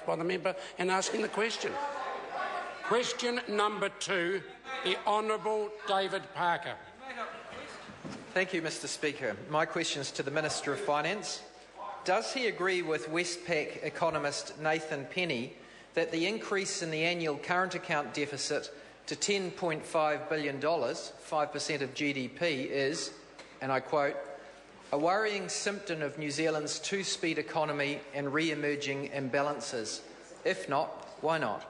by the member and asking the question. Question number 2, the Honourable David Parker. Thank you, Mr Speaker. My question is to the Minister of Finance. Does he agree with Westpac economist Nathan Penny that the increase in the annual current account deficit to $10.5 billion, 5% of GDP, is, and I quote, a worrying symptom of New Zealand's two-speed economy and re-emerging imbalances? If not, why not?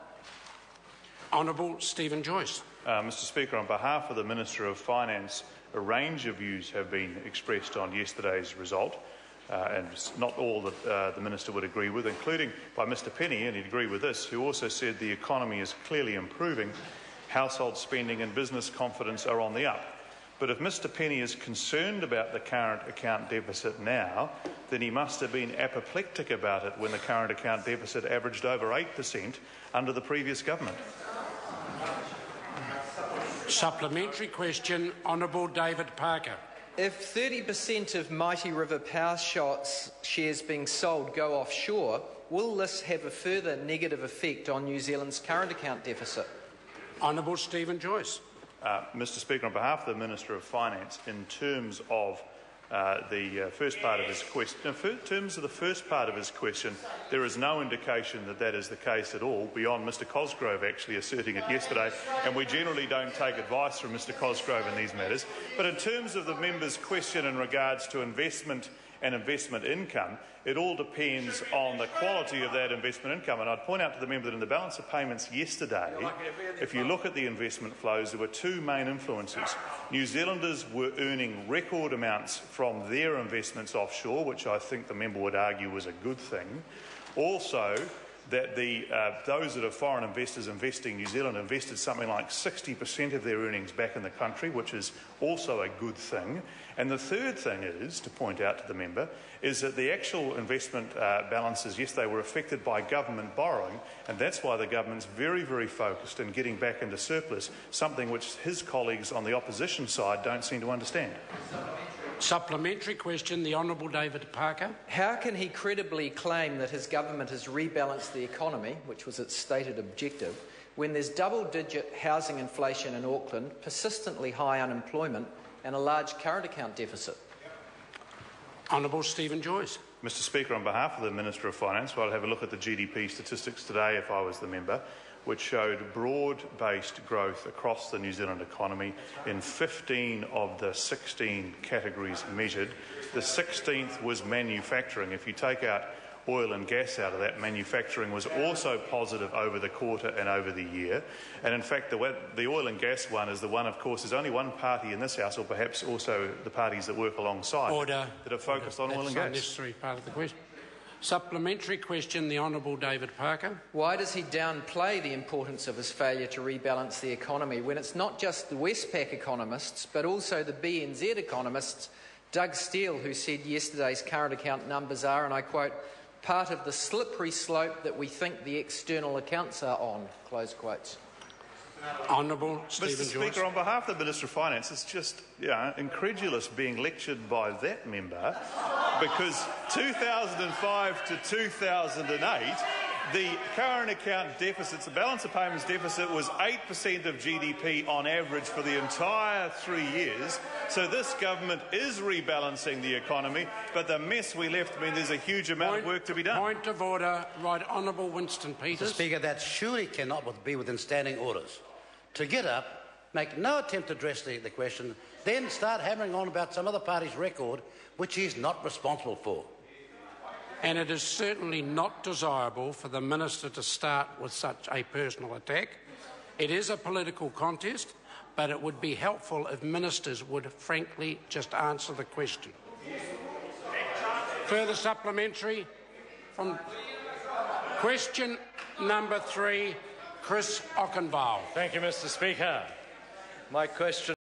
Honourable Stephen Joyce. Mr Speaker, on behalf of the Minister of Finance, a range of views have been expressed on yesterday's result, and it's not all that the Minister would agree with, including by Mr Penny, and he'd agree with this, who also said the economy is clearly improving, household spending and business confidence are on the up. But if Mr Penny is concerned about the current account deficit now, then he must have been apoplectic about it when the current account deficit averaged over 8% under the previous government. Supplementary question, Honourable David Parker. If 30% of Mighty River Power shares being sold go offshore, will this have a further negative effect on New Zealand's current account deficit? Honourable Stephen Joyce. Mr Speaker, on behalf of the Minister of Finance, in terms of the first part of his question, there is no indication that that is the case at all, beyond Mr Cosgrove actually asserting it yesterday, and we generally don't take advice from Mr Cosgrove in these matters. But in terms of the member's question in regards to investment and investment income, it all depends on the quality of that investment income. And I'd point out to the member that in the balance of payments yesterday, if you look at the investment flows, there were two main influences. New Zealanders were earning record amounts from their investments offshore, which I think the member would argue was a good thing. Also, that those that are foreign investors investing, New Zealand invested something like 60% of their earnings back in the country, which is also a good thing. And the third thing is, to point out to the member, is that the actual investment balances, yes, they were affected by government borrowing, and that's why the government's very, very focused in getting back into surplus, something which his colleagues on the opposition side don't seem to understand. Supplementary question, the Honourable David Parker. How can he credibly claim that his government has rebalanced the economy, which was its stated objective, when there's double-digit housing inflation in Auckland, persistently high unemployment and a large current account deficit? Honourable Stephen Joyce. Mr Speaker, on behalf of the Minister of Finance, well, I'll have a look at the GDP statistics today if I was the member, which showed broad-based growth across the New Zealand economy in 15 of the 16 categories measured. The 16th was manufacturing. If you take out oil and gas out of that, manufacturing was also positive over the quarter and over the year. And in fact, the oil and gas one is the one, of course, there's only one party in this House, or perhaps also the parties that work alongside, that are focused on oil and gas. That's not necessarily part of the question. Supplementary question, the Honourable David Parker. Why does he downplay the importance of his failure to rebalance the economy when it's not just the Westpac economists but also the BNZ economists, Doug Steele, who said yesterday's current account numbers are, and I quote, part of the slippery slope that we think the external accounts are on, close quotes. Honourable Stephen Mr Joyce. Speaker, on behalf of the Minister of Finance, it's just incredulous being lectured by that member, because 2005 to 2008, the current account deficits, the balance of payments deficit was 8% of GDP on average for the entire 3 years. So this government is rebalancing the economy, but the mess we left means there's a huge amount of work to be done. Point of order. Right Honourable Winston Peters. Mr Speaker, that surely cannot be within standing orders. To get up, make no attempt to address the question, then start hammering on about some other party's record, which he is not responsible for. And it is certainly not desirable for the Minister to start with such a personal attack. It is a political contest, but it would be helpful if ministers would frankly just answer the question. Further supplementary from question number 3, Chris Ockenvale. Thank you, Mr Speaker. My question